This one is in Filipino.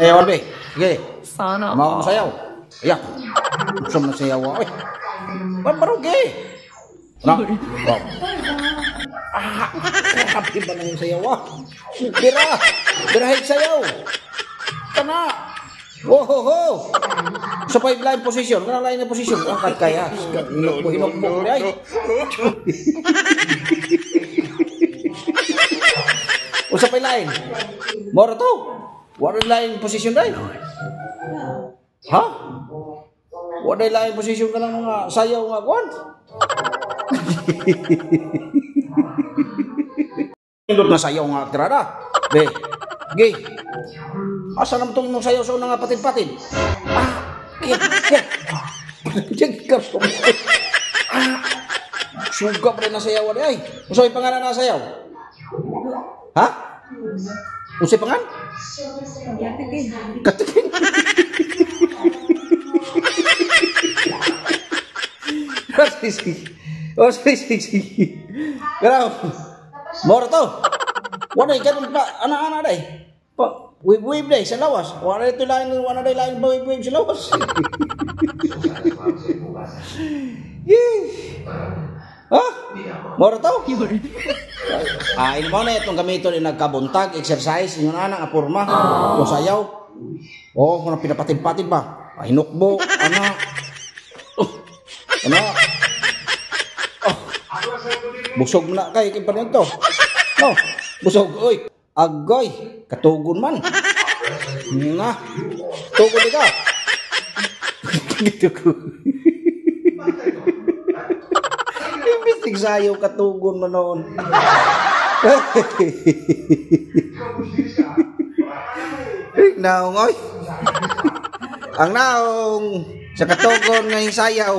Sayawan, be. Sige. Sana. Mau sayaw. Ayak. Gusto mo sayaw ako eh. Baru, ge. Nah. Wow. Happy ba na yung sayaw ah? Bira. Birahit sayaw. Kana. Wohoho. Sa pipeline position. Kanang lain na position. Angkat kaya. Hinok-hinok mo. O sa pipeline. Mora to. What line position dahil? Ha? What line position ka ng mga sayaw nga kwan? Indot na sayaw nga tirada. Be. Ge. Asa naman itong sayaw sa unang patid-patid? Kaya. Diyan ka po. Sugap rin na sayawan ay. Usay pangalan na sayaw? Ha? Usay pangan? Katikin. Oh, sige. Pero, mora to. Wala ganun pa, ana-ana day. Wave day sa lawas. Wala ito lain wave sa lawas. Ha? Mora to? Ini mo na itong gamito ni nagkabuntag, exercise, yung anang apurma, yung sayaw. Oh, kung pinapatid-patid ba? Hinukbo, ana. Ano? Oh. Busog na kay kimpan to. No, busog oy. Agoy, katugon man. Na. Tugon ka. Gitu ko. Ibig sayo katugon man noon. Naong oy. Ang naong sa katugon ng sayaw.